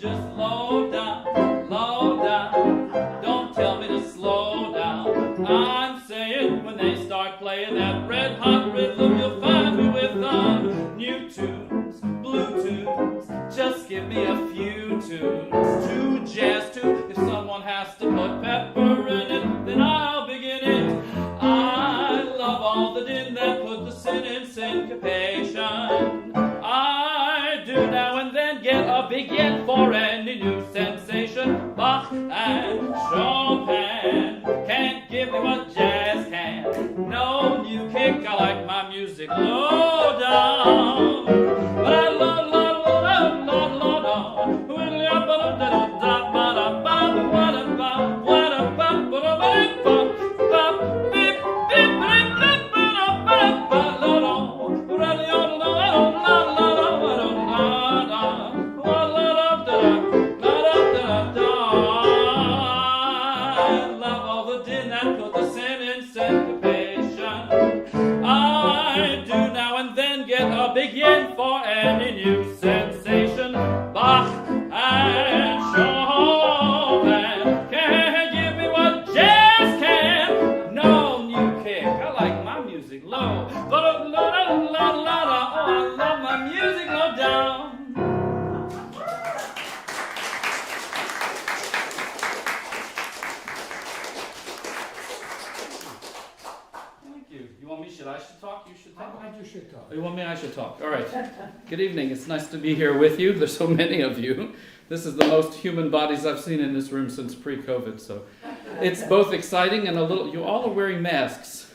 just low down, low down. Don't tell me to slow down. I'm saying when they start playing that red hot rhythm, you'll find me with new tunes, blue tunes. Just give me a few tunes to jazz to. If someone has to put pepper in it, then I'll begin it. I love all the din that put the sin in syncopation. I do now and then get a big yen for any new sensation. Bach and Chopin can't give me what jazz can. No new kick, I like my music low down. But I love Good evening. It's nice to be here with you. There's so many of you. This is the most human bodies I've seen in this room since pre-COVID. So it's both exciting and a little... You all are wearing masks.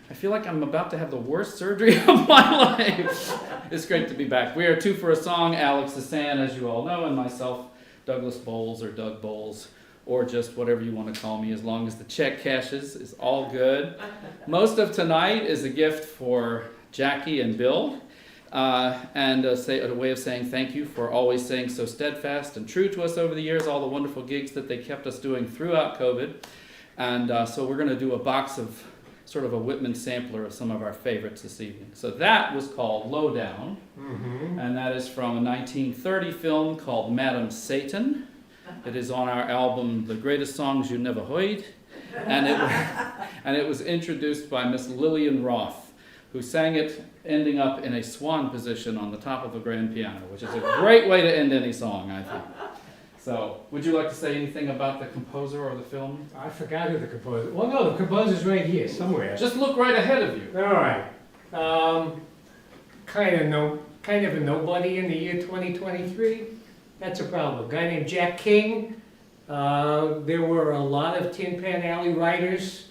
I feel like I'm about to have the worst surgery of my life. It's great to be back. We are two for a song. Alex Hassan, as you all know, and myself, Douglas Bowles or Doug Bowles, or just whatever you want to call me, as long as the check cashes is all good. Most of tonight is a gift for Jackie and Bill. And a way of saying thank you for always staying so steadfast and true to us over the years, all the wonderful gigs that they kept us doing throughout COVID. And so we're going to do a box of sort of a Whitman sampler of some of our favorites this evening. So that was called Lowdown, and that is from a 1930 film called Madam Satan. It is on our album, The Greatest Songs You Never Heard, and it was introduced by Miss Lillian Roth, who sang it ending up in a swan position on the top of a grand piano, which is a great way to end any song, I think. So, would you like to say anything about the composer or the film? I forgot who the composer... Well, no, the composer's right here, somewhere. Just look right ahead of you. All right. Kind of a nobody in the year 2023. That's a problem. A guy named Jack King. There were a lot of Tin Pan Alley writers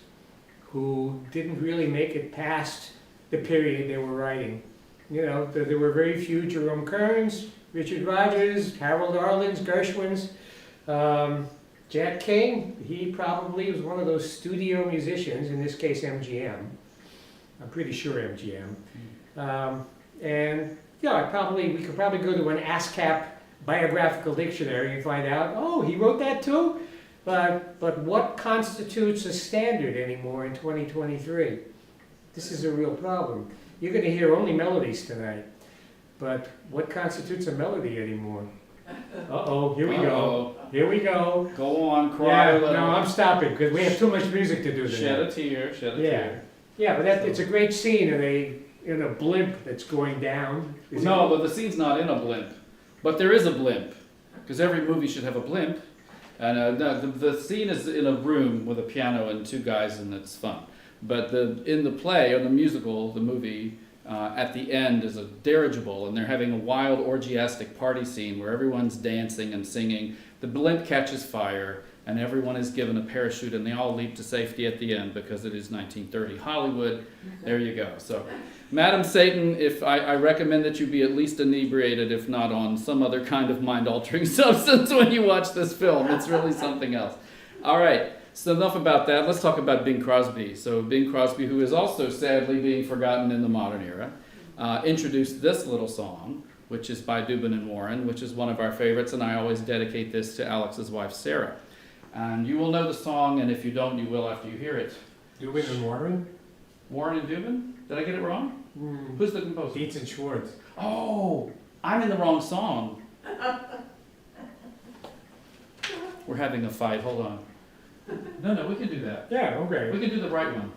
who didn't really make it past the period they were writing. You know, there were very few. Jerome Kearns, Richard Rodgers, Harold Arlen's, Gershwin's. Jack King, he probably was one of those studio musicians, in this case MGM. I'm pretty sure MGM. And yeah, we could probably go to an ASCAP biographical dictionary and find out, oh, he wrote that too? But what constitutes a standard anymore in 2023? This is a real problem. You're going to hear only melodies tonight, but what constitutes a melody anymore? Uh-oh, here we go. Here we go. Go on, cry a little. No, I'm stopping because we have too much music to do tonight. Shed a tear, shed a tear. Yeah, but it's a great scene in a blimp that's going down. But the scene's not in a blimp. But there is a blimp, because every movie should have a blimp. And the scene is in a room with a piano and two guys, and it's fun. But in the play, or the musical, the movie, at the end is a dirigible, and they're having a wild orgiastic party scene where everyone's dancing and singing. The blimp catches fire, and everyone is given a parachute, and they all leap to safety at the end because it is 1930 Hollywood. There you go. So, Madam Satan, I recommend that you be at least inebriated, if not on some other kind of mind-altering substance when you watch this film. It's really something else. All right. So enough about that. Let's talk about Bing Crosby. So Bing Crosby, who is also sadly being forgotten in the modern era, introduced this little song, which is by Dubin and Warren, which is one of our favorites, and I always dedicate this to Alex's wife, Sarah. And you will know the song, and if you don't, you will after you hear it. Dubin and Warren? Warren and Dubin? Did I get it wrong? Who's the composer? Dietz and Schwartz. Oh, I'm in the wrong song. We're having a fight. Hold on. No, we can do that. Yeah, okay. We can do the right one.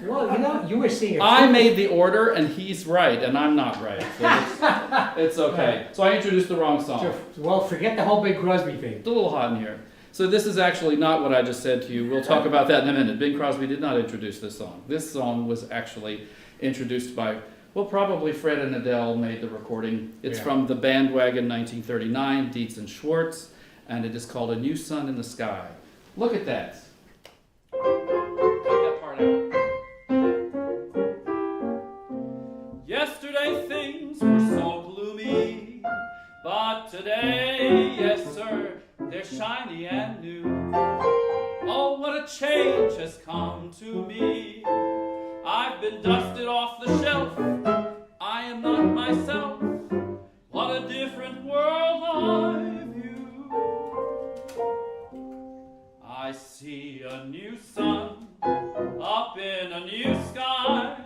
Well, you were seeing I made the order, and he's right, and I'm not right. So it's okay. So I introduced the wrong song. Well, forget the whole Bing Crosby thing. It's a little hot in here. So this is actually not what I just said to you. We'll talk about that in a minute. Bing Crosby did not introduce this song. This song was actually introduced by, well, probably Fred and Adele made the recording. It's from the Bandwagon 1939, Dietz and Schwartz, and it is called A New Sun in the Sky. Look at that. Take that part out. Yesterday things were so gloomy, but today, yes sir, they're shiny and new. Oh, what a change has come to me. I've been dusted off the shelf. I am not myself. What a different world I view. I see a new sun up in a new sky.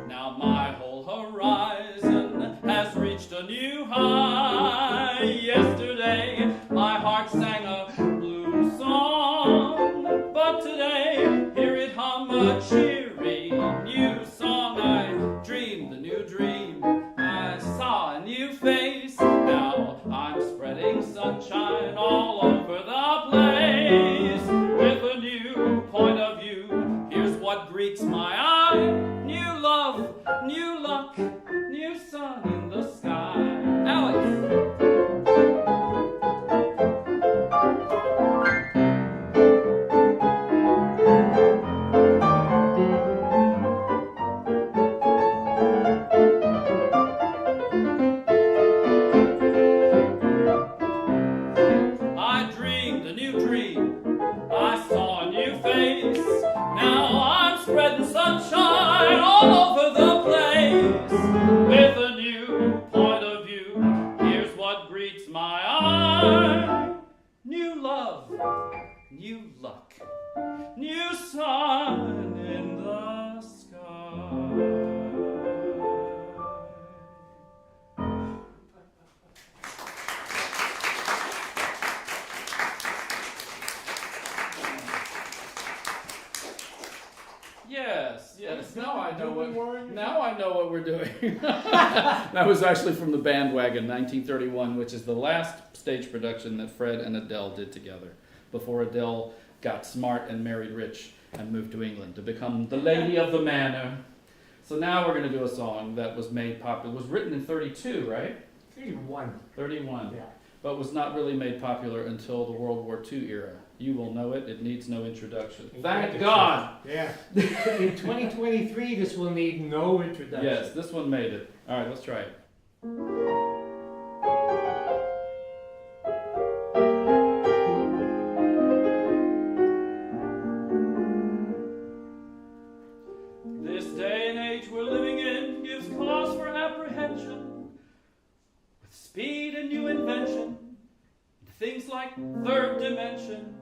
Now my whole horizon has reached a new high. Yesterday my heart sang a blue song, but today hear it hum a cheery new song. I dreamed a new dream. I saw a new face. Now I'm spreading sunshine all over the place. With a new point of view, here's what greets my eye. New love, new luck, new sun in the sky. Alex. I dreamed a new dream. I saw a new face. Now I'm spreading sunshine all over the place. With a new point of view, here's what greets my eye. New love, new luck, new sun in the sky. Yes. Now I know what we're doing. That was actually from the Bandwagon, 1931, which is the last stage production that Fred and Adele did together before Adele got smart and married rich and moved to England to become the lady of the manor. So now we're going to do a song that was made popular. It was written in 32, right? 31. 31. Yeah. But was not really made popular until the World War II era. You will know it. It needs no introduction. Thank God. Yeah. In 2023, this will need no introduction. Yes, this one made it. All right, let's try it. This day and age we're living in gives cause for apprehension. With speed and new invention, things like third dimension.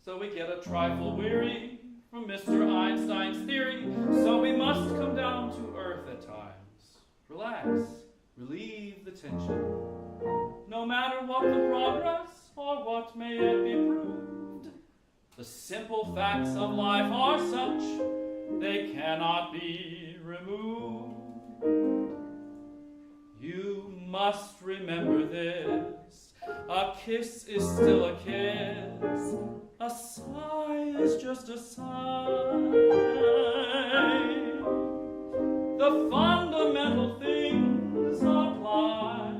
So we get a trifle weary from Mr. Einstein's theory. So we must come down to earth at times. Relax, relieve the tension. No matter what the progress or what may it be proved, the simple facts of life are such, they cannot be removed. You must remember this. A kiss is still a kiss. A sigh is just a sigh. The fundamental things apply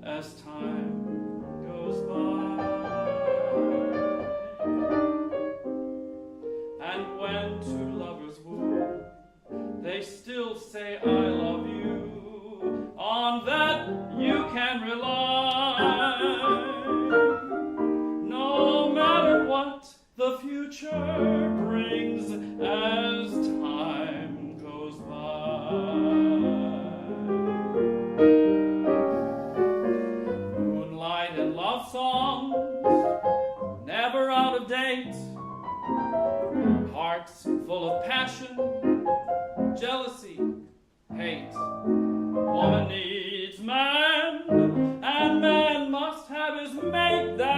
as time goes by. And when two lovers woo, they still say I love you. On that you can rely. No matter what the future brings as time goes by. Moonlight and love songs, never out of date. Hearts full of passion, jealousy, hate. Woman needs man, and man must have his mate. That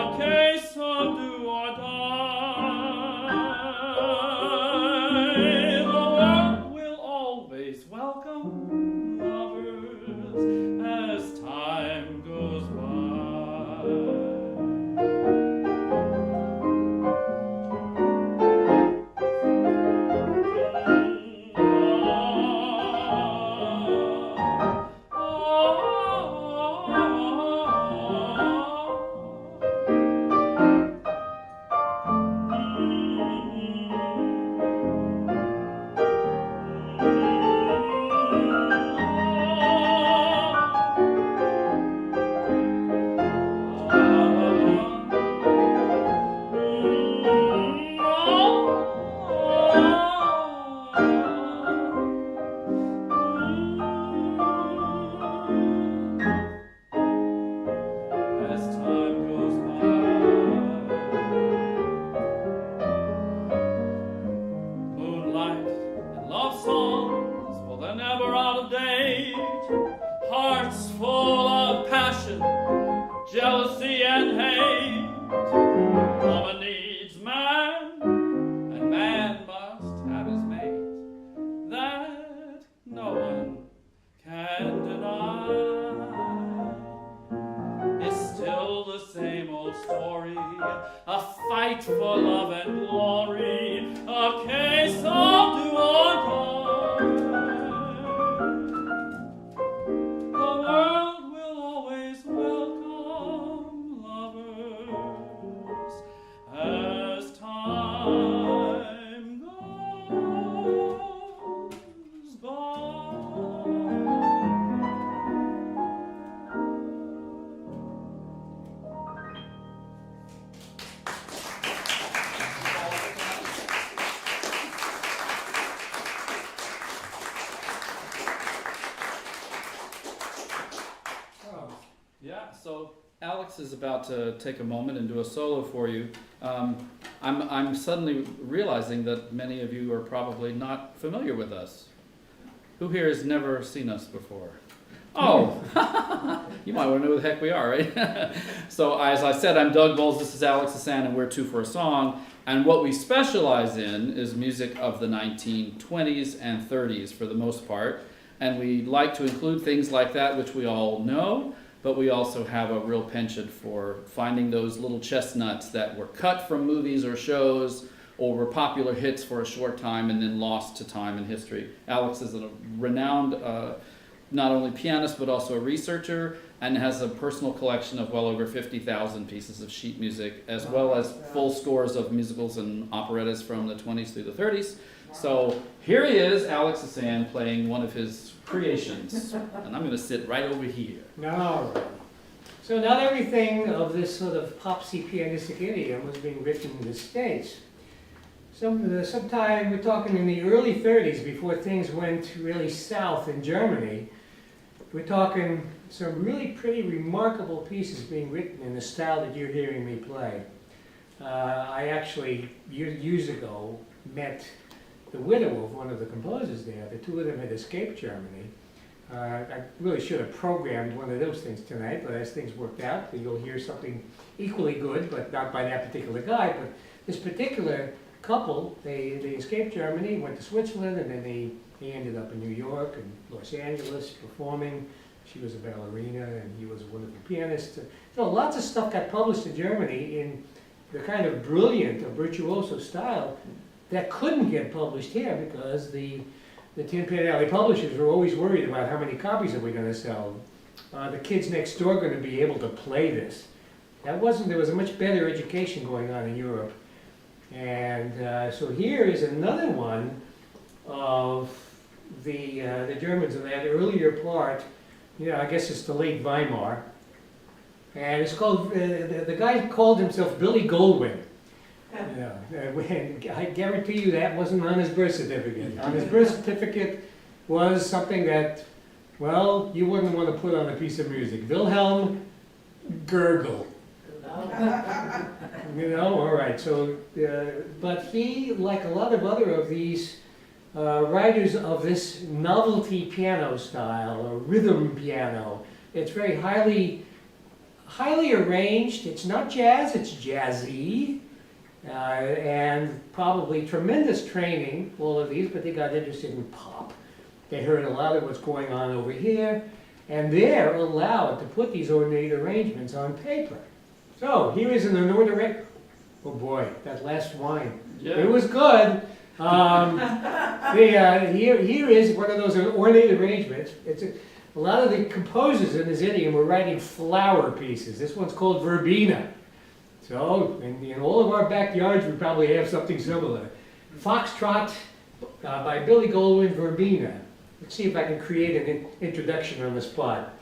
a case of do or die. The world will always welcome lovers as time goes by. Jealousy and hate. Woman needs man, and man must have his mate. That no one can deny. It's still the same old story, a fight for love and glory, a case of do or die. The world will always welcome lovers as time goes by. Yeah, so Alex is about to take a moment and do a solo for you. I'm suddenly realizing that many of you are probably not familiar with us. Who here has never seen us before? Oh, you might want to know who the heck we are, right? So as I said, I'm Doug Bowles, this is Alex Hassan, and we're Two for a Song. And what we specialize in is music of the 1920s and 30s for the most part. And we like to include things like that, which we all know, but we also have a real penchant for finding those little chestnuts that were cut from movies or shows or were popular hits for a short time and then lost to time and history. Alex is a renowned not only pianist but also a researcher and has a personal collection of well over 50,000 pieces of sheet music as well as full scores of musicals and operettas from the 20s through the 30s. So here he is, Alex Hassan, playing one of his creations. And I'm going to sit right over here. All right. So not everything of this sort of popsy pianistic idiom was being written in the States. Sometime, we're talking in the early 30s, before things went really south in Germany, we're talking some really pretty remarkable pieces being written in the style that you're hearing me play. I actually, years ago, met the widow of one of the composers there. The two of them had escaped Germany. I really should have programmed one of those things tonight, but as things worked out, you'll hear something equally good, but not by that particular guy. But this particular couple, they escaped Germany, went to Switzerland, and then they ended up in New York and Los Angeles performing. She was a ballerina, and he was a wonderful pianist. So lots of stuff got published in Germany in the kind of brilliant or virtuoso style that couldn't get published here because the Tin Pan Alley publishers were always worried about how many copies are we going to sell. The kids next door are going to be able to play this. There was a much better education going on in Europe. And so here is another one of the Germans in that earlier part. You know, I guess it's the late Weimar. And it's called, the guy called himself Billy Goldwyn. Yeah, I guarantee you that wasn't on his birth certificate. On his birth certificate was something that, well, you wouldn't want to put on a piece of music. Wilhelm Gurgel. You know, all right. So, but he, like a lot of other of these writers of this novelty piano style or rhythm piano, it's very highly highly arranged. It's not jazz, it's jazzy. And probably tremendous training, all of these, but they got interested in pop. They heard a lot of what's going on over here, and they're allowed to put these ornate arrangements on paper. So here is an ornate. Oh boy, that last wine. Yeah. It was good. Here is one of those ornate arrangements. A lot of the composers in this idiom were writing flower pieces. This one's called verbena. So, in all of our backyards, we probably have something similar. Foxtrot by Billy Goldwyn, verbena. Let's see if I can create an introduction on the spot.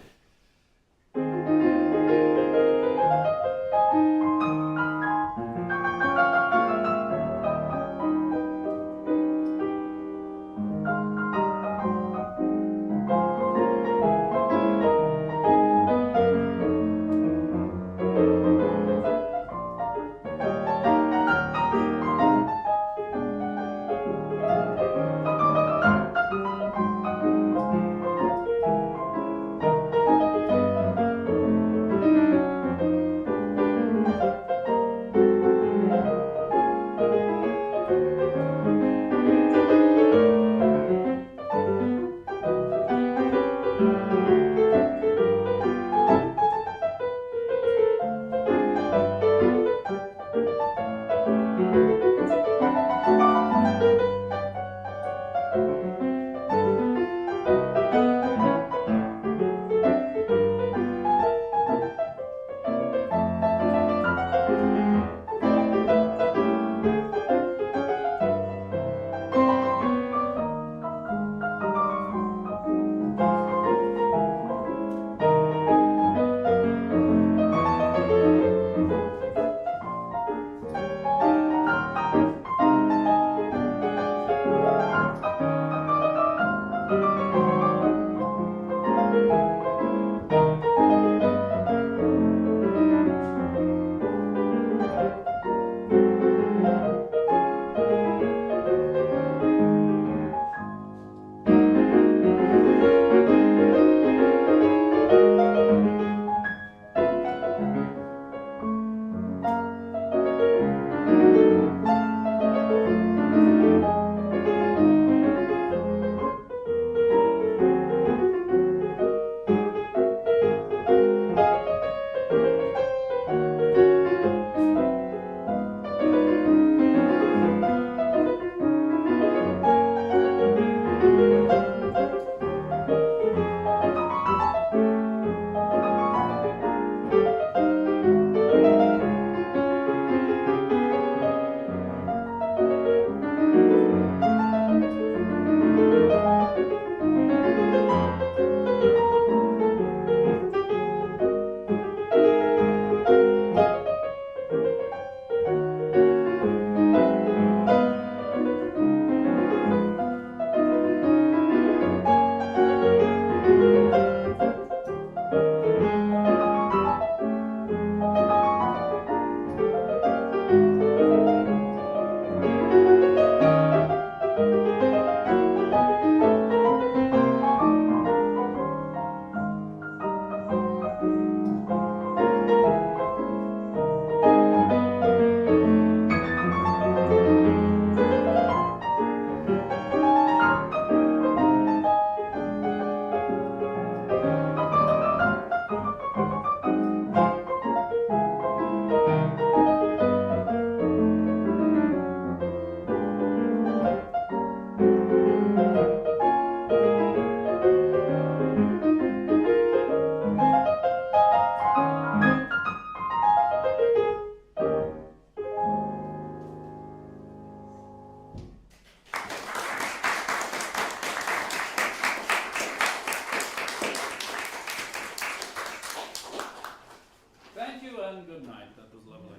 and good night. That was lovely.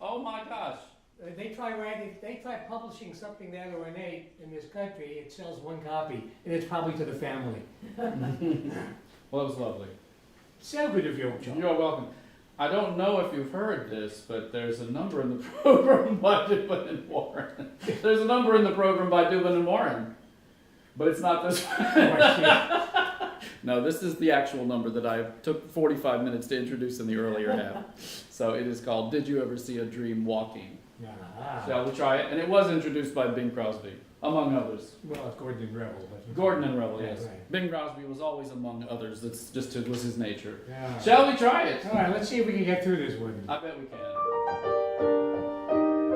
Oh my gosh. They try publishing something that ornate in this country, it sells one copy, and it's probably to the family. Well, it was lovely. So good of you, John. You're welcome. I don't know if you've heard this, but there's a number in the program by Dubin and Warren. There's a number in the program by Dubin and Warren, but it's not this one. No, this is the actual number that I took 45 minutes to introduce in the earlier half. So it is called Did You Ever See a Dream Walking? Shall we try it? And it was introduced by Bing Crosby, among others. Well, it's Gordon and Rebel. But Gordon and Rebel, yes. Right. Bing Crosby was always among others. That's just was his nature. Yeah. Shall we try it? All right, let's see if we can get through this one. I bet we can.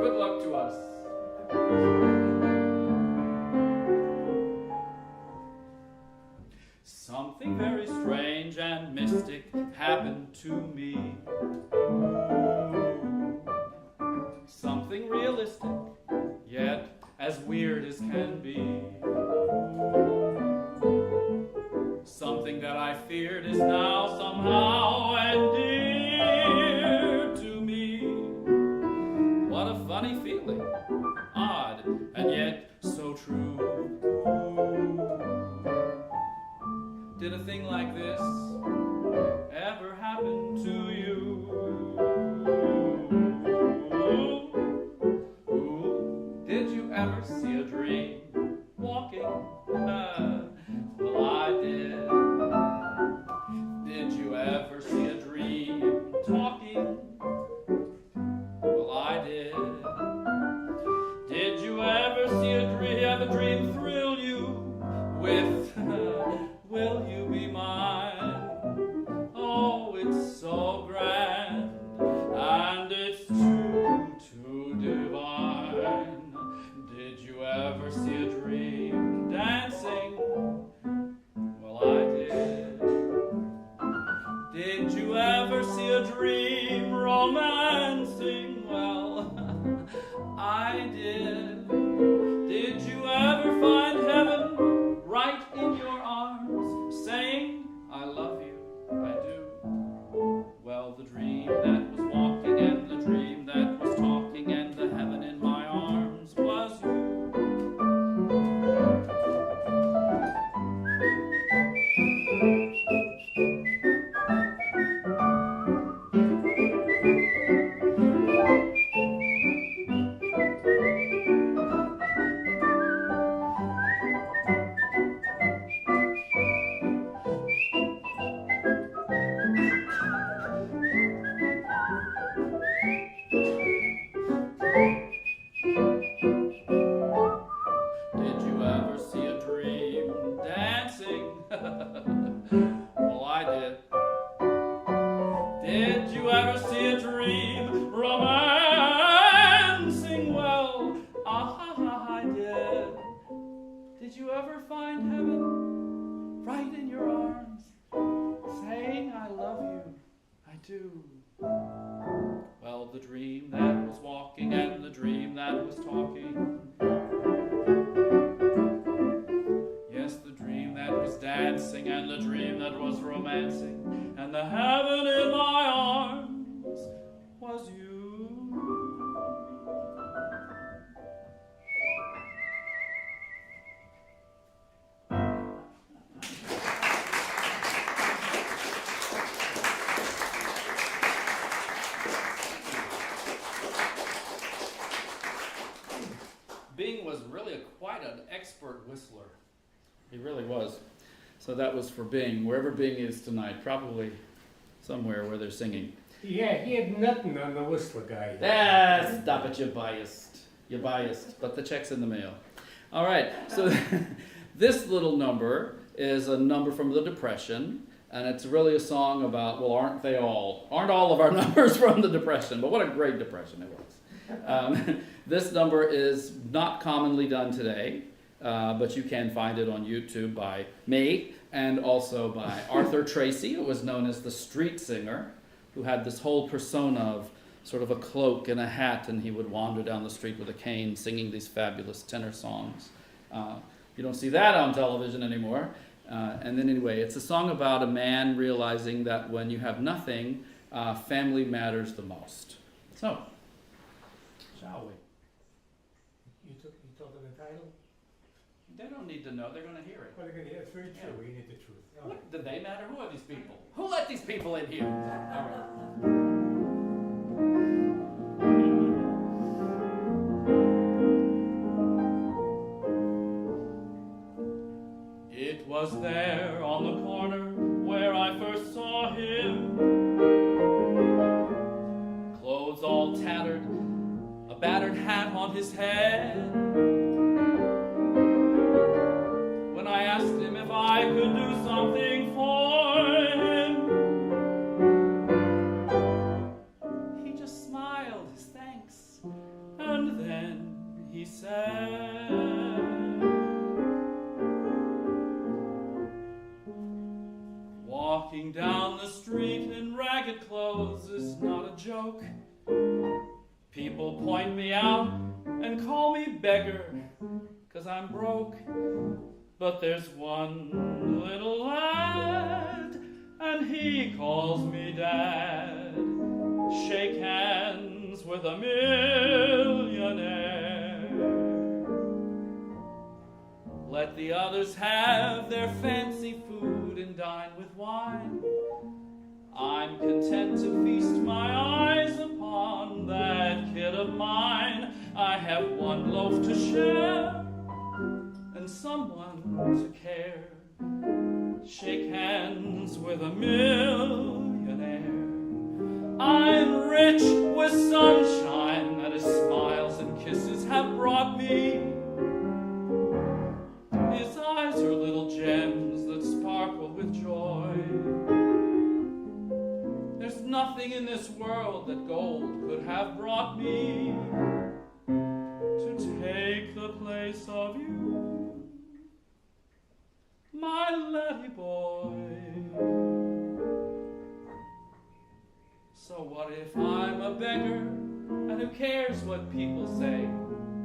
Good luck to us. Something very strange and mystic happened to me. Something realistic, yet as weird as can be. Something that I feared is now somehow endeared to me. What a funny feeling, odd and yet so true. Did a thing like this ever happen to you? Did you ever see a dream walking? Well, I did. Did you ever see a dream talking? Well, I did. Did you ever see have a dream thrill you with will you be mine? Oh, it's so grand and it's too divine. Did you ever see a dream dancing? Well, I did. Did you ever see a dream romancing? Well, I did. Did you ever find heaven right in your arms, saying, I love you, I do? Well, the dream that was walking and the dream that was talking and the heaven in my arms was you. Well, I did. Did you ever see a dream romancing? Well, I did. Did you ever find heaven right in your arms, saying I love you, I do? Well, the dream that was walking and the dream that was talking. Yes, the dream that was dancing and the dream that was romancing, and the heaven in my arms was you. Bing was really quite an expert whistler. He really was. So that was for Bing. Wherever Bing is tonight, probably somewhere where they're singing. Yeah, he had nothing on the Whistler guy. Ah, stop it, you're biased. You're biased, but the check's in the mail. All right, so this little number is a number from the Depression, and it's really a song about, well, aren't all of our numbers from the Depression, but what a great Depression it was. This number is not commonly done today, but you can find it on YouTube by me and also by Arthur Tracy, who was known as the street singer, who had this whole persona of sort of a cloak and a hat, and he would wander down the street with a cane singing these fabulous tenor songs. You don't see that on television anymore. And then anyway, it's a song about a man realizing that when you have nothing, family matters the most. So, shall we? You told them the title? They don't need to know. They're going to hear it. Well, they're going to hear it. It's very true. Yeah. We need the truth. All What, right. do they matter? Who are these people? Who let these people in here? All right. It was there on the corner on his head. When I asked him if I could do something for him, he just smiled his thanks, and then he said, walking down the street in ragged clothes is not a joke. People point me out and call me beggar, 'cause I'm broke. But there's one little lad, and he calls me dad. Shake hands with a millionaire. Let the others have their fancy food and dine with wine. I'm content to feast my eyes upon that kid of mine. I have one loaf to share and someone to care. Shake hands with a millionaire. I'm rich with sunshine that his smiles and kisses have brought me. His eyes are little gems that sparkle with joy. There's nothing in this world that gold could have brought me to take the place of you, my laddie boy. So what if I'm a beggar, and who cares what people say?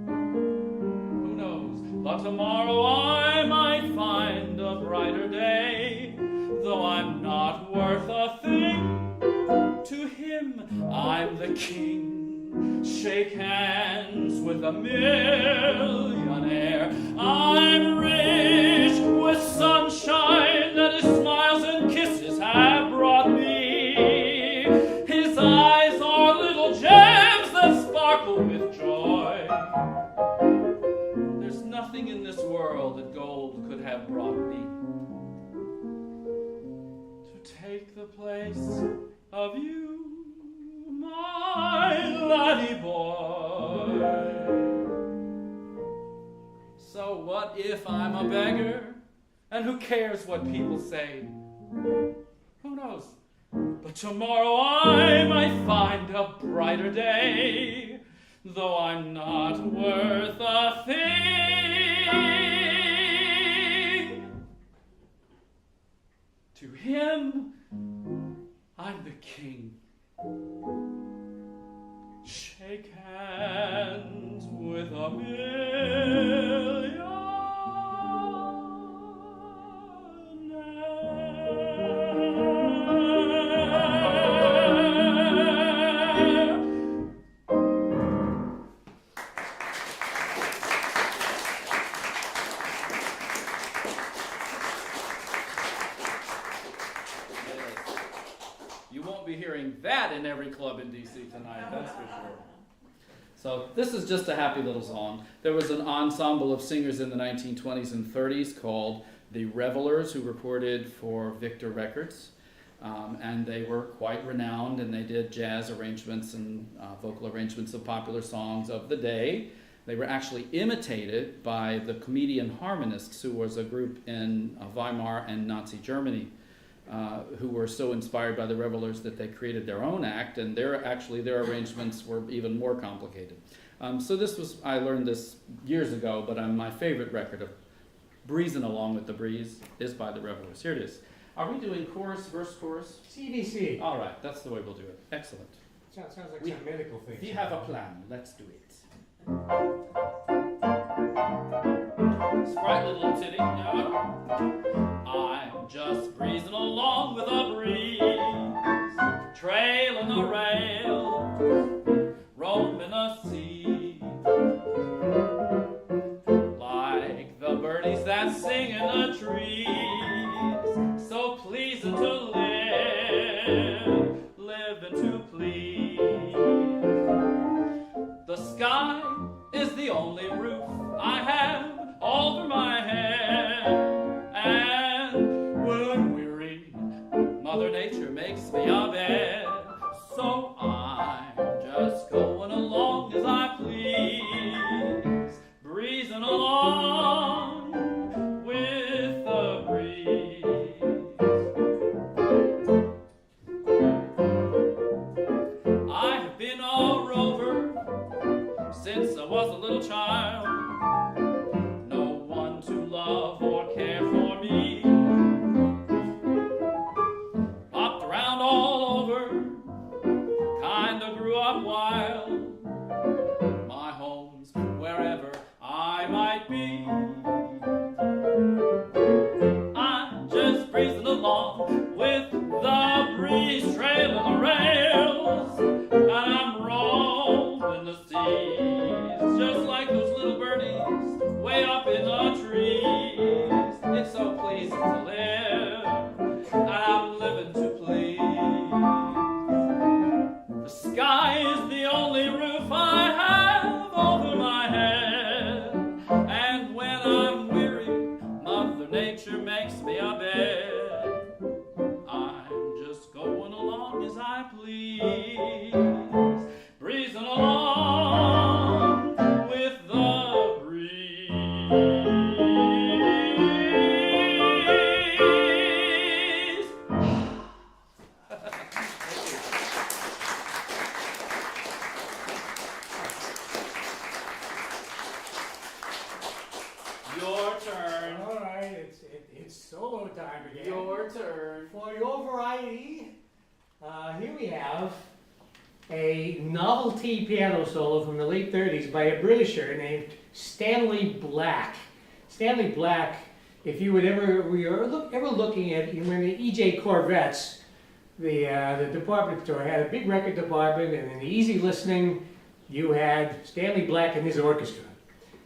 Who knows, but tomorrow I might find a brighter day. Though I'm not worth a thing, to him I'm the king. Shake hands with a millionaire. I'm rich with sunshine that his smiles and kisses have brought me. His eyes are little gems that sparkle with joy. There's nothing in this world that gold could have brought me to take the place of you, my laddie boy. So what if I'm a beggar, and who cares what people say? Who knows? But tomorrow I might find a brighter day, though I'm not worth a thing. To him, I'm the king. Shake hands with a millionaire. You won't be hearing that in every club in D.C. tonight, that's for sure. So this is just a happy little song. There was an ensemble of singers in the 1920s and 30s called the Revelers, who recorded for Victor Records. And they were quite renowned, and they did jazz arrangements and vocal arrangements of popular songs of the day. They were actually imitated by the Comedian Harmonists, who was a group in Weimar and Nazi Germany, who were so inspired by the Revelers that they created their own act, and their arrangements were even more complicated. So this was, I learned this years ago, but my favorite record of Breezing Along with the Breeze is by the Revelers. Here it is. Are we doing chorus, verse, chorus? CDC. All right, that's the way we'll do it. Excellent. Sounds like some medical thing. We have a plan. Let's do it. Sprite little titty. Yeah. I'm just breezing along with a breeze, trailing a rail, roaming a sea, like the birdies that sing in the trees, so pleasing to live and to please. The sky is the only roof I have over my head, and when weary, Mother Nature makes me a bed. So kinda grew up wild. My home's wherever I might be. I'm just breezing along with the breeze trailing the rails, and I'm rolling the seas just like those little birdies way up in the trees. It's so pleasing to live, and I'm living to please. The sky is the only roof I have over my head, and when I'm weary, Mother Nature makes me a bed. I'm just going along as I please, breezing along with the breeze. Your turn. All right, it's solo time again. Your turn. For your variety, here we have a novelty piano solo from the late 30s by a Britisher named Stanley Black. Stanley Black, if you would ever looking at when the EJ Corvettes, the department store had a big record department, and in the easy listening, you had Stanley Black and his orchestra.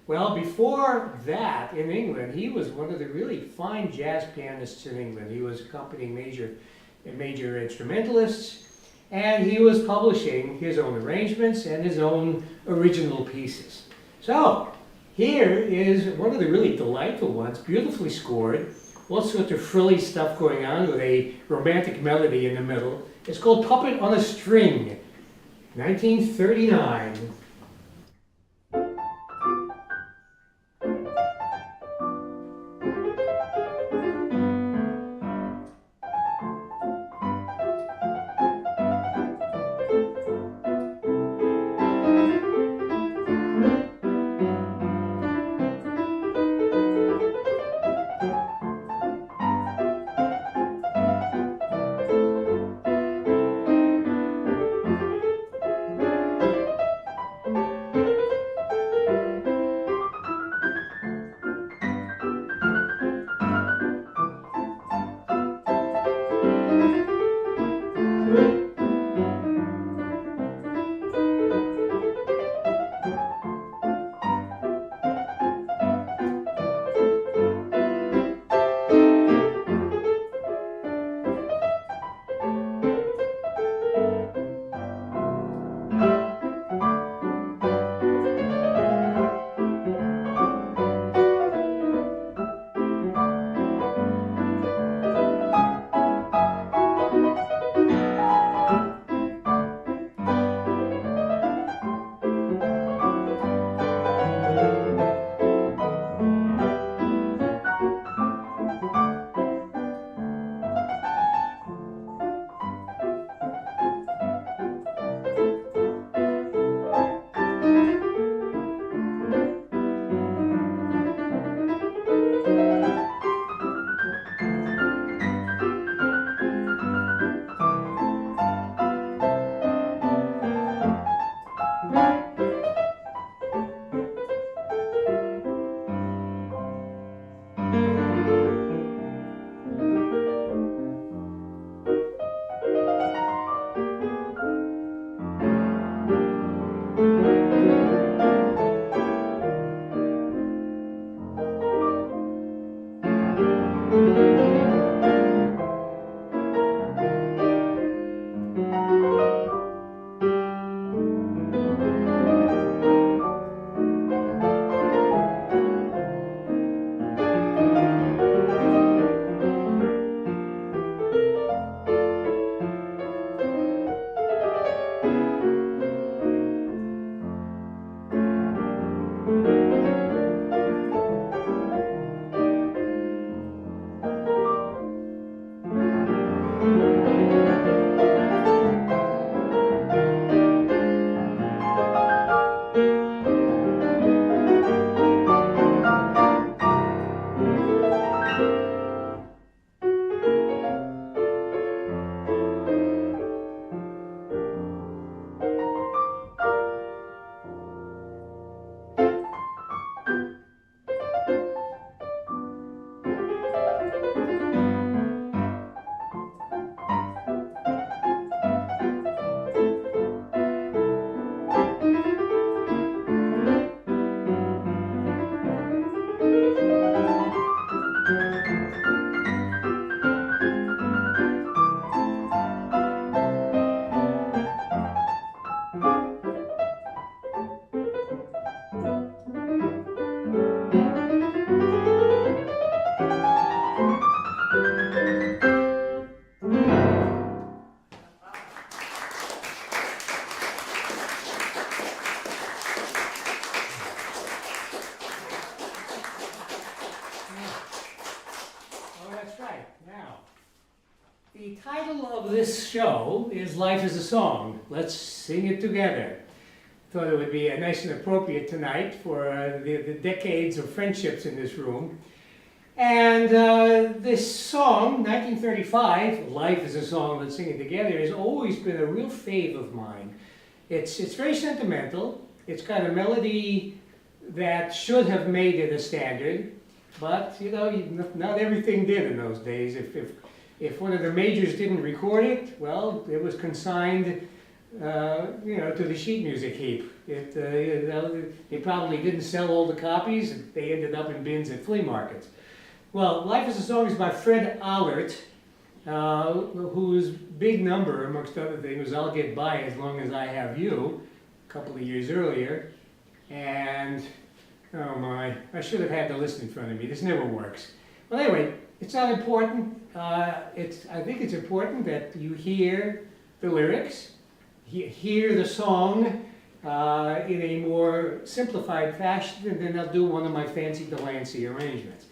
Well, before that, in England, he was one of the really fine jazz pianists in England. He was accompanying major instrumentalists, and he was publishing his own arrangements and his own original pieces. So, here is one of the really delightful ones, beautifully scored, all sorts of frilly stuff going on with a romantic melody in the middle. It's called Puppet on a String, 1939. this show is Life is a Song. Let's sing it together. Thought it would be nice and appropriate tonight for the decades of friendships in this room. And this song, 1935, Life is a Song, Let's Sing It Together, has always been a real fave of mine. It's very sentimental. It's got a melody that should have made it a standard, but you know, not everything did in those days. If one of the majors didn't record it, well, it was consigned, to the sheet music heap. They probably didn't sell all the copies. They ended up in bins at flea markets. Well, Life is a Song is by Fred Ahlert, whose big number, amongst other things, was I'll Get By As Long As I Have You, a couple of years earlier. And, oh my, I should have had the list in front of me. This never works. Well, anyway, it's not important. I think it's important that you hear the lyrics, hear the song in a more simplified fashion, and then I'll do one of my fancy Delancey arrangements.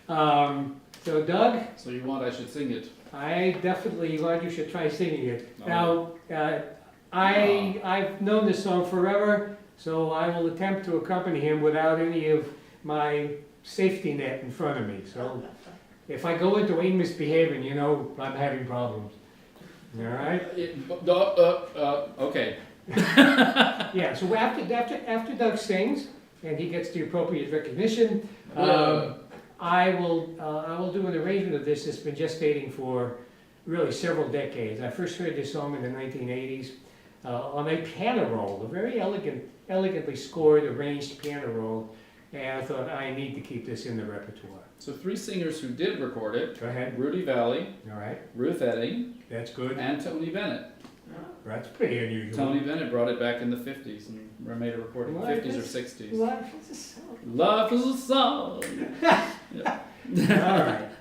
So Doug? So you want I should sing it? I definitely want you should try singing it. All Now, I've known this song forever, so I will attempt to accompany him without any of my safety net in front of me. So if I go into aimless behaving, you know I'm having problems. All right? Okay. Yeah, so after Doug sings, and he gets the appropriate recognition, I will do an arrangement of this that's been gestating for really several decades. I first heard this song in the 1980s on a piano roll, a very elegantly scored, arranged piano roll, and I thought I need to keep this in the repertoire. So 3 singers who did record it. Go ahead. Rudy Valley, All right, Ruth Etting, that's good. and Tony Bennett. That's pretty unusual. Tony Bennett brought it back in the 50s and made a recording, Life 50s or is- 60s. Life is a song. Love is a song. Yeah.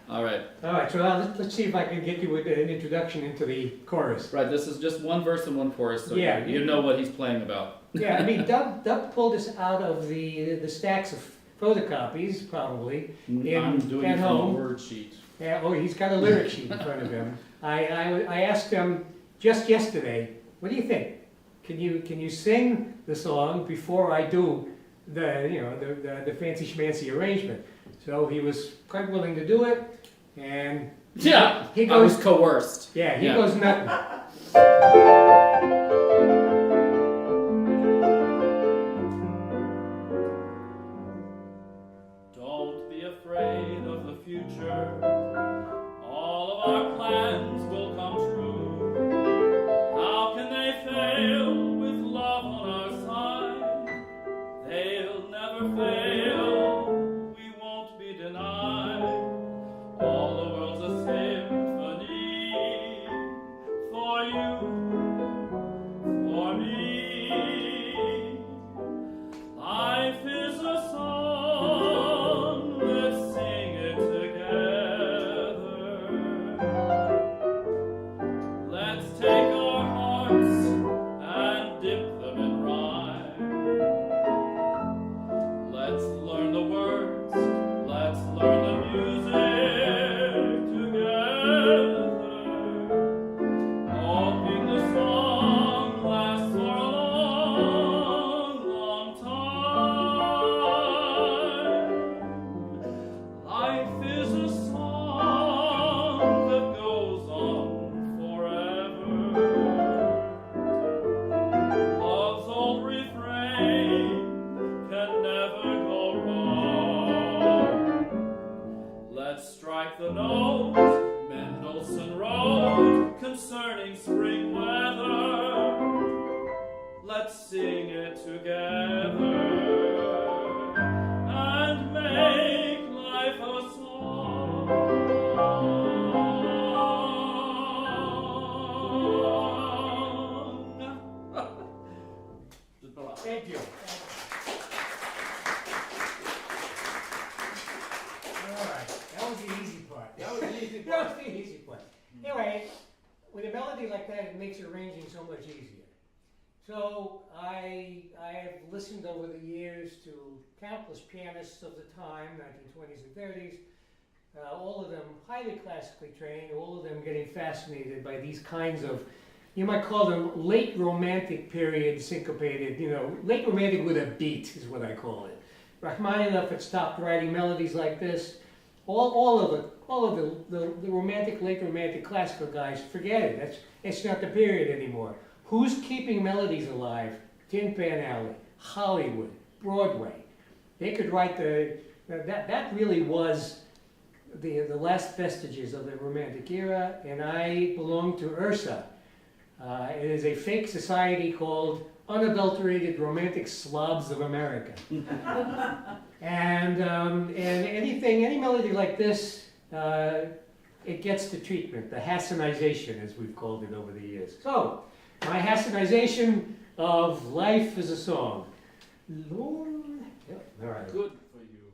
All right. All right. So let's see if I can get you with an introduction into the chorus. Right, this is just one verse and one chorus, so Yeah. you know what he's playing about. Yeah, I mean, Doug pulled this out of the stacks of photocopies, probably. I'm doing at it from home. the word sheet. Yeah, oh, he's got a lyric sheet in front of him. I asked him just yesterday, what do you think? Can you sing the song before I do the fancy schmancy arrangement? So he was quite willing to do it, and Yeah, he I was goes, coerced. he Yeah. goes nothing. Don't be afraid of the future. All of our plans will come true. How can they fail with love on our side? They'll never fail. We won't be denied. All the world's a symphony for you, for me. Life is a song, let's sing it together. Let's take our hearts and dip them in rhyme. Let's learn the words, let's learn the music together. Hoping the song lasts for a long, long time. Life is a song that goes on forever. Love's old refrain can never go wrong. Let's strike the note Mendelssohn wrote concerning spring weather. Let's sing it together and make life a song. Thank you. All right, that was the easy part. That was the easy That part. was the easy part. Anyway, with a melody like that, it makes arranging so much easier. So I have listened over the years to countless pianists of the time, 1920s and 30s, all of them highly classically trained, all of them getting fascinated by these kinds of, you might call them late romantic period syncopated, late romantic with a beat is what I call it. Rachmaninoff had stopped writing melodies like this. All of the romantic, late romantic classical guys, forget it. It's not the period anymore. Who's keeping melodies alive? Tin Pan Alley, Hollywood, Broadway. They could write that really was the last vestiges of the Romantic era, and I belong to URSA. It is a fake society called Unadulterated Romantic Slobs of America. and any melody like this, it gets the treatment, the Hassanization, as we've called it over the years. So, my Hassanization of life as a song. Lord, yep, all right. Good for you.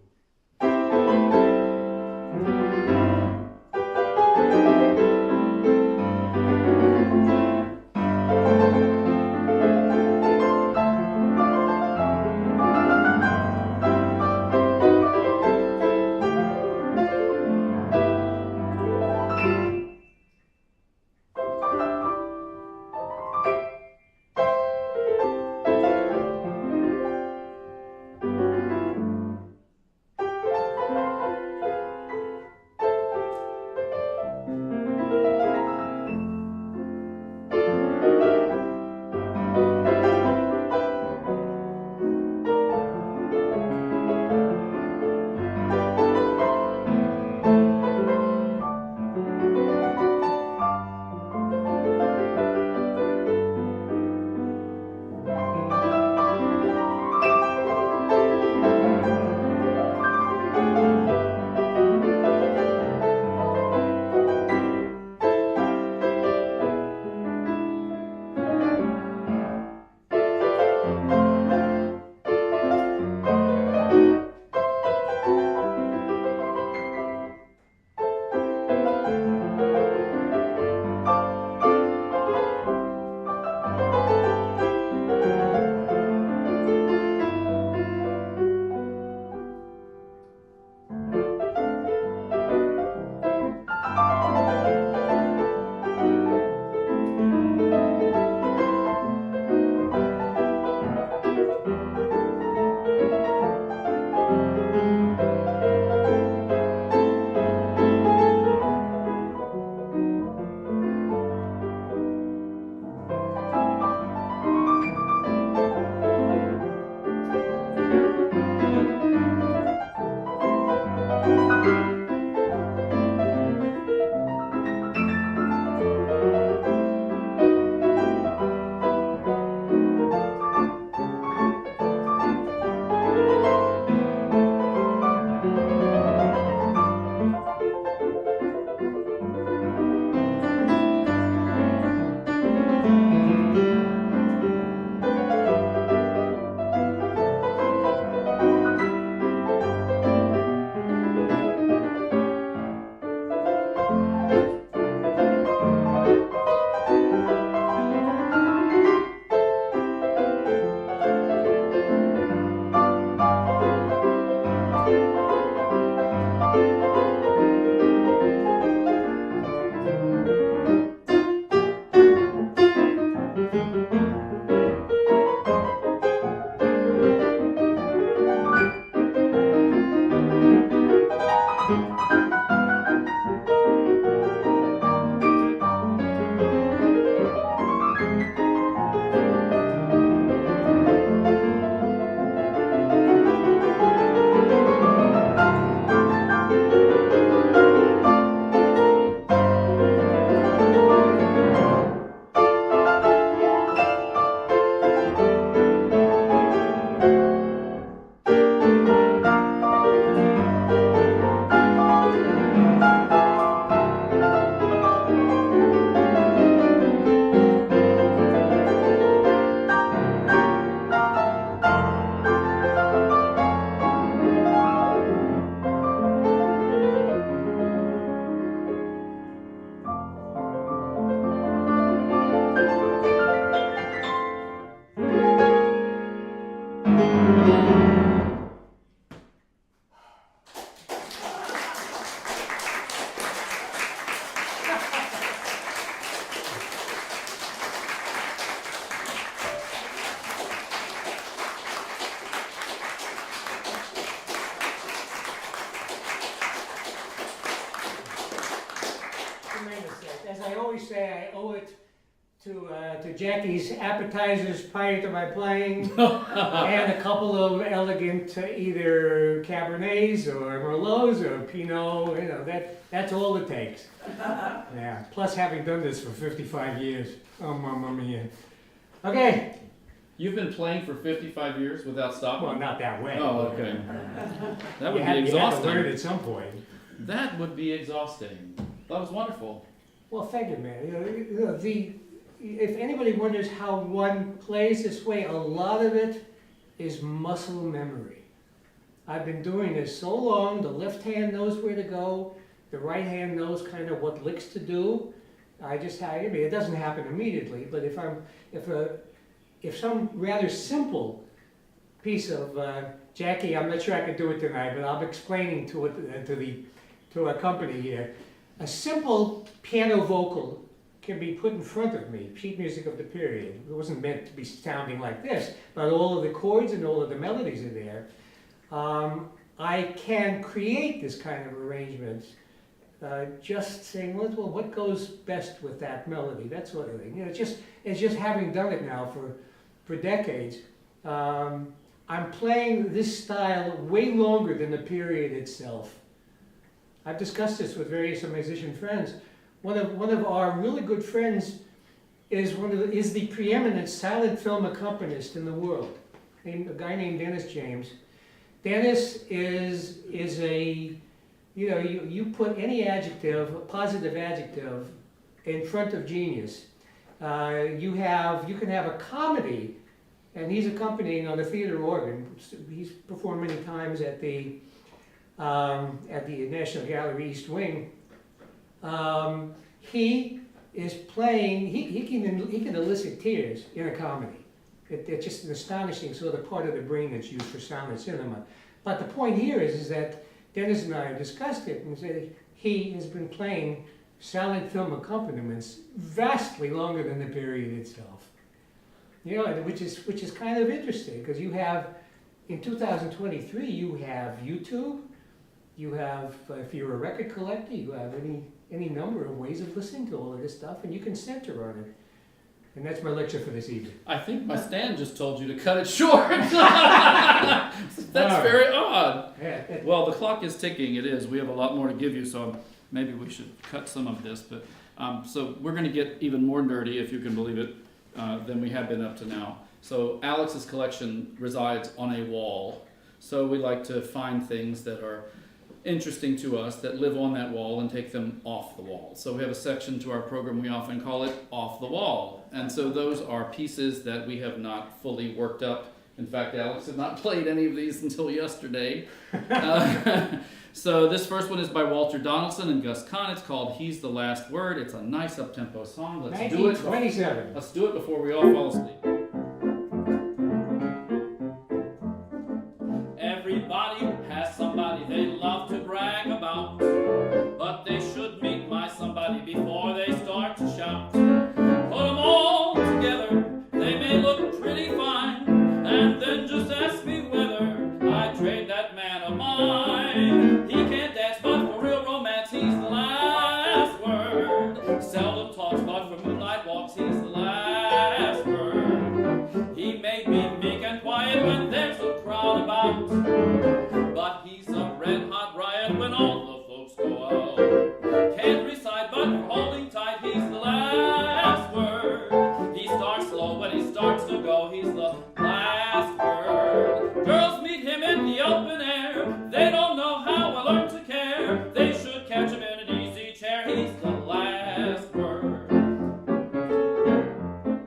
Jackie's appetizers prior to my playing, and a couple of elegant either Cabernets or Merlots or Pinot. You know, that's all it takes. Yeah. Plus, having done this for 55 years. Oh, mamma mia. Okay. You've been playing for 55 years without stopping? Well, not that way. Oh, okay. That would be You had to exhausting. learn at some point. That would be exhausting. That was wonderful. Well, thank you, man. If anybody wonders how one plays this way, a lot of it is muscle memory. I've been doing this so long, the left hand knows where to go, the right hand knows kind of what licks to do. It doesn't happen immediately, but if some rather simple piece of Jackie, I'm not sure I could do it tonight, but I'm explaining to our company here. A simple piano vocal can be put in front of me, sheet music of the period. It wasn't meant to be sounding like this, but all of the chords and all of the melodies are there. I can create this kind of arrangement just saying, well, what goes best with that melody, that sort of thing. You know, it's just having done it now for decades. I'm playing this style way longer than the period itself. I've discussed this with various musician friends. One of our really good friends is the preeminent silent film accompanist in the world, a guy named Dennis James. Dennis is a, you put any adjective, a positive adjective, in front of genius. You can have a comedy, and he's accompanying on the theater organ. He's performed many times at the National Gallery East Wing. He is playing, he can elicit tears in a comedy. It's just an astonishing sort of part of the brain that's used for sound and cinema. But the point here is that Dennis and I have discussed it and said he has been playing silent film accompaniments vastly longer than the period itself. You know, which is kind of interesting because you have, in 2023, you have YouTube, you have, if you're a record collector, you have any number of ways of listening to all of this stuff, and you can center on it. And that's my lecture for this evening. I think my stand just told you to cut it short. That's very odd. Yeah. Well, the clock is ticking. It is. We have a lot more to give you, so maybe we should cut some of this. But so we're going to get even more nerdy, if you can believe it, than we have been up to now. So Alex's collection resides on a wall. So we like to find things that are interesting to us that live on that wall and take them off the wall. So we have a section to our program, we often call it Off the Wall. And so those are pieces that we have not fully worked up. In fact, Alex had not played any of these until yesterday. So this first one is by Walter Donaldson and Gus Kahn. It's called He's the Last Word. It's a nice up-tempo song. Let's do it. 1927. Let's do it before we all fall asleep. Everybody has somebody they love to brag about, but they should meet my somebody before they start to shout. Put them all together, they may look pretty fine, and then just ask me whether I trade that man of mine. He can't dance, but for real romance, he's the last word. Seldom talks, but for moonlight walks, he's the last word. He may be meek and quiet when there's a crowd about, but he's a red-hot riot when all the folks go out. Can't recite, but for holding tight, he's the last word. He starts slow, when he starts to go, he's the last word. Girls meet him in the open air, they don't know how I learn to care. They should catch him in an easy chair, he's the last word.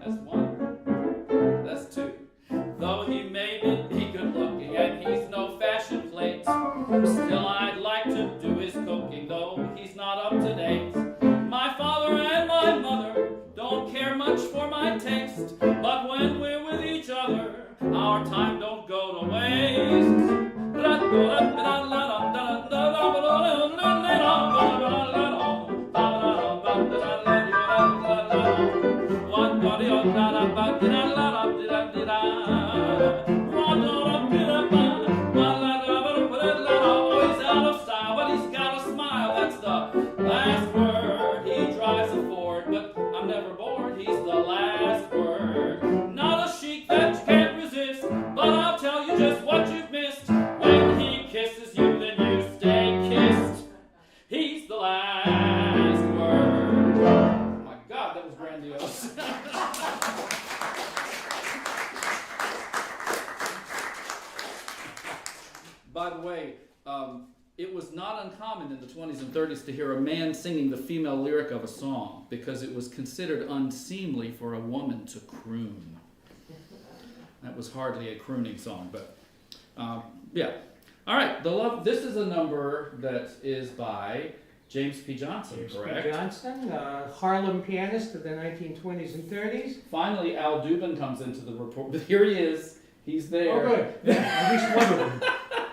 That's one. That's two. Though he may be good looking and he's no fashion plate, still I'd like to do his cooking, though he's not up to date. My father and my mother don't care much for my taste, but when we're with each other, our time don't go to waste. Last word, he drives a Ford, but I'm never bored, he's the last word. by the way, it was not uncommon in the 20s and 30s to hear a man singing the female lyric of a song because it was considered unseemly for a woman to croon. That was hardly a crooning song, but yeah. All right, this is a number that is by James P. Johnson, James correct? P. Johnson, Harlem pianist of the 1920s and 30s. Finally, Al Dubin comes into the report. Here he is. He's there. Oh, good. Yeah, at least one of them.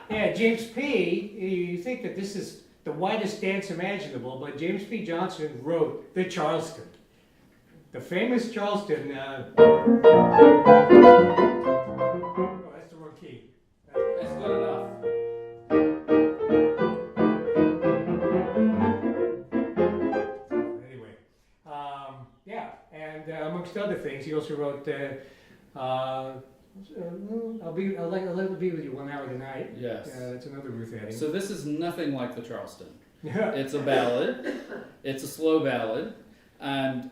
Yeah, James P., you think that this is the widest dance imaginable, but James P. Johnson wrote the Charleston. The famous Charleston. Oh, that's the wrong key. That's good enough. Anyway, yeah, and amongst other things, he also wrote I'll let it be with you 1 hour tonight. Yes. That's another Ruth Adding. So this is nothing like the Charleston. Yeah. It's a ballad. It's a slow ballad. And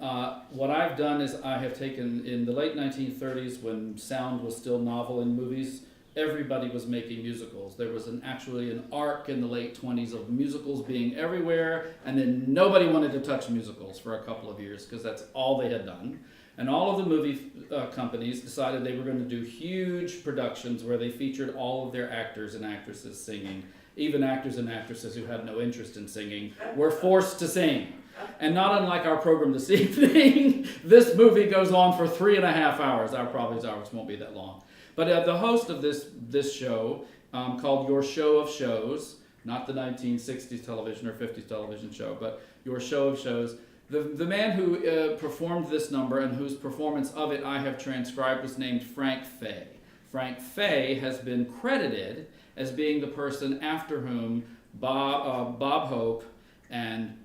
what I've done is I have taken, in the late 1930s, when sound was still novel in movies, everybody was making musicals. There was actually an arc in the late 20s of musicals being everywhere, and then nobody wanted to touch musicals for a couple of years because that's all they had done. And all of the movie companies decided they were going to do huge productions where they featured all of their actors and actresses singing. Even actors and actresses who had no interest in singing were forced to sing. And not unlike our program this evening, this movie goes on for 3.5 hours. Ours won't be that long. But the host of this show, called Your Show of Shows, not the 1960s television or 50s television show, but Your Show of Shows, the man who performed this number and whose performance of it I have transcribed was named Frank Fay. Frank Fay has been credited as being the person after whom Bob Hope and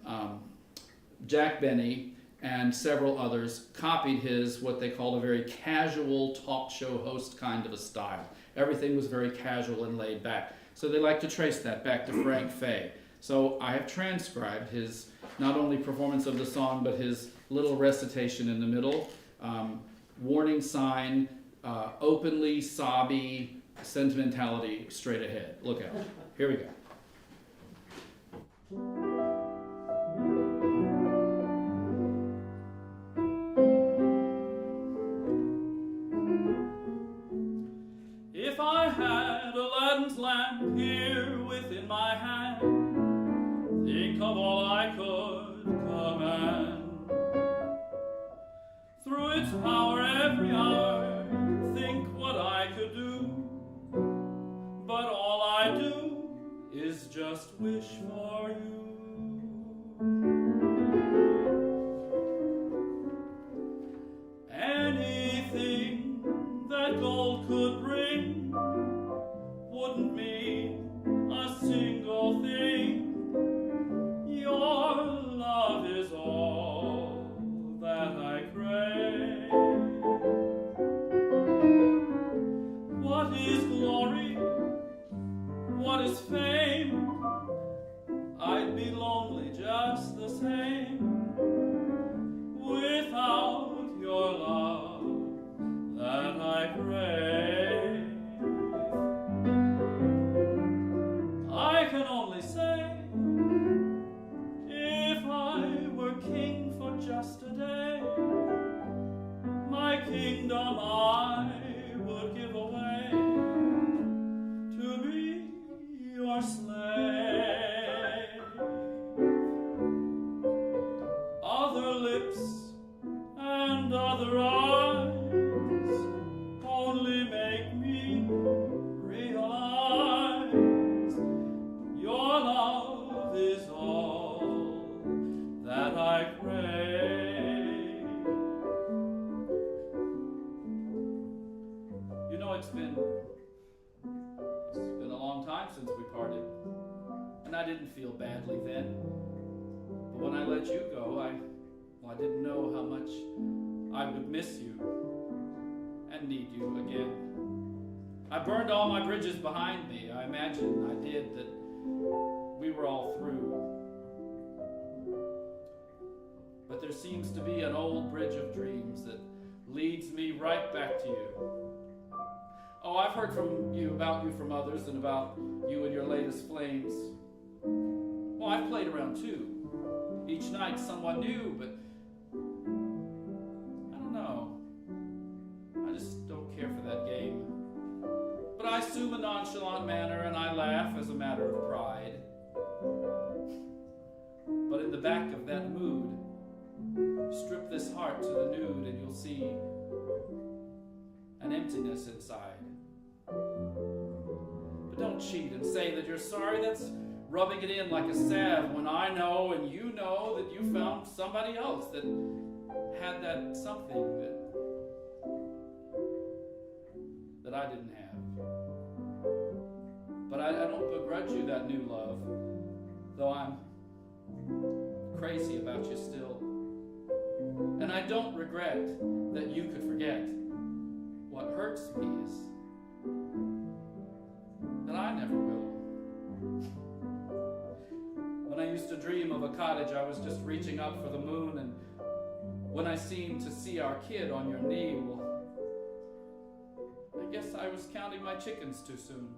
Jack Benny and several others copied his, what they called a very casual talk show host kind of a style. Everything was very casual and laid back. So they like to trace that back to Frank Fay. So I have transcribed his not only performance of the song, but his little recitation in the middle. Warning sign, openly sobby sentimentality straight ahead. Look out. Here we go. If I had Aladdin's lamp here within my hand, think of all I could command. Through its power every hour, think what I could do. But all I do is just wish for you. Anything that gold could bring wouldn't mean a single thing. Your love is all that I crave. What is glory? What is fame? I'd be lonely just the same without your love that I crave. I can only say, if I were king for just a day, my kingdom I would give away to be your slave. Other lips and other eyes only make me realize your love is all that I crave. You know, it's been a long time since we parted, and I didn't feel badly then. But when I let you go, I didn't know how much I would miss you and need you again. I burned all my bridges behind me. I imagined I did that we were all through. But there seems to be an old bridge of dreams that leads me right back to you. Oh, I've heard about you from others and about you and your latest flames. Well, I've played around too. Each night someone new, but I don't know. I just don't care for that game. But I assume a nonchalant manner and I laugh as a matter of pride. But in the back of that mood, strip this heart to the nude and you'll see an emptiness inside. But don't cheat and say that you're sorry. That's rubbing it in like a salve when I know and you know that you found somebody else that had that something that I didn't have. But I don't begrudge you that new love, though I'm crazy about you still. And I don't regret that you could forget. What hurts me is that I never will. When I used to dream of a cottage, I was just reaching up for the moon, and when I seemed to see our kid on your knee, well, I guess I was counting my chickens too soon.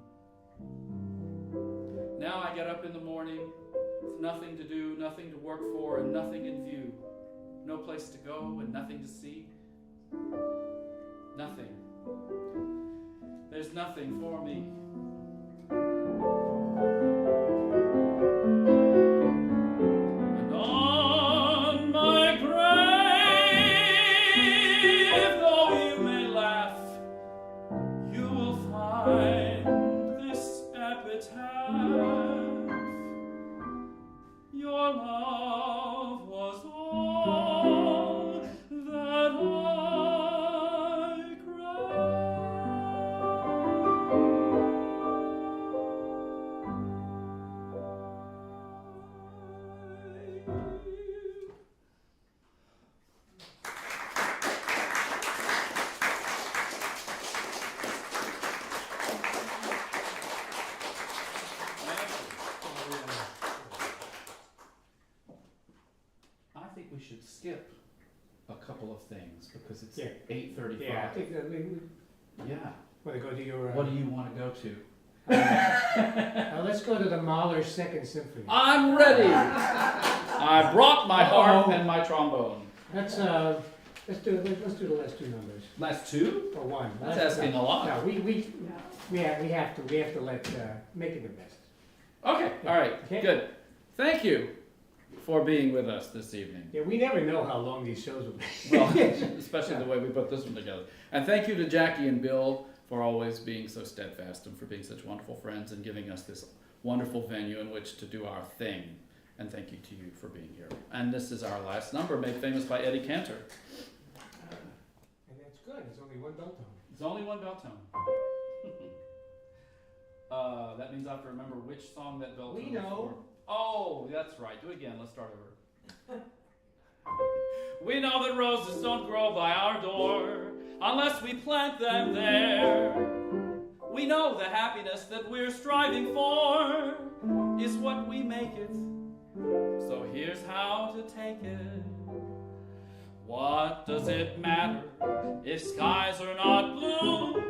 Now I get up in the morning with nothing to do, nothing to work for, and nothing in view. No place to go and nothing to see. Nothing. There's nothing for me. And on my grave, though you may laugh, you will find this epitaph. Your love was all that I we should skip a couple of things because it's 8:35. Yeah, I think that we Yeah. want to go to your... What do you want to go to? let's go to the Mahler's Second Symphony. I'm ready. I brought my harp and my trombone. Let's do the last two numbers. Last two? Or one. That's asking a lot. No, we have to let make it the best. Okay. All right. Okay. Good. Thank you for being with us this evening. Yeah, we never know how long these shows will be. Well, especially the way we put this one together. And thank you to Jackie and Bill for always being so steadfast and for being such wonderful friends and giving us this wonderful venue in which to do our thing. And thank you to you for being here. And this is our last number, made famous by Eddie Cantor. And that's good. It's only one bell tone. It's only one bell tone. That means I have to remember which song that bell tone We is know. for. Oh, that's right. Do it again. Let's start over. We know that roses don't grow by our door unless we plant them there. We know the happiness that we're striving for is what we make it. So here's how to take it. What does it matter if skies are not blue?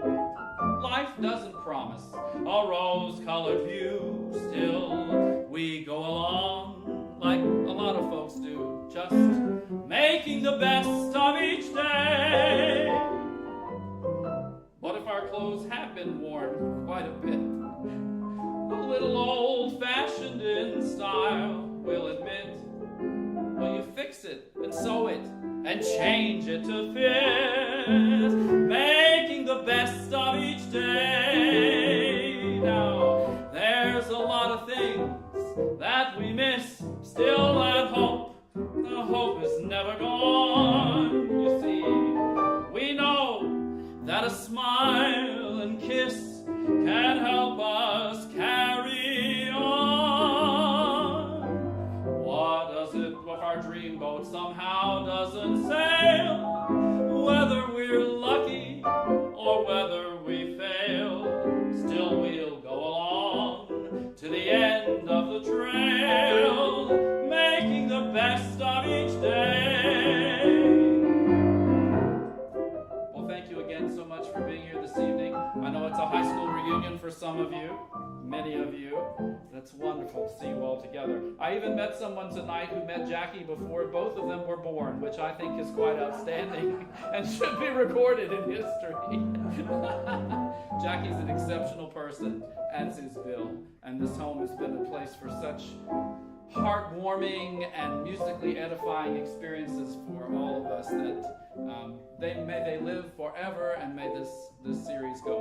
Life doesn't promise a rose-colored view. Still, we go along like a lot of folks do, just making the best of each day. What if our clothes have been worn quite a bit? A little old-fashioned in style, we'll admit. Well, you fix it and sew it and change it to fit, making the best of each day. Now, there's a lot of things that we miss, still that hope, the hope is never gone. You see, we know that a smile and kiss can help us carry on. What does it if our dreamboat somehow doesn't sail? Whether we're lucky or whether we fail, still we'll go along to the end of the trail, making the best of each day. Well, thank you again so much for being here this evening. I know it's reunion for some of you, many of you. That's wonderful to see you all together. I even met someone tonight who met Jackie before both of them were born, which I think is quite outstanding and should be recorded in history. Jackie's an exceptional person, as is Bill, and this home has been a place for such heartwarming and musically edifying experiences for all of us that may they live forever, and may this series go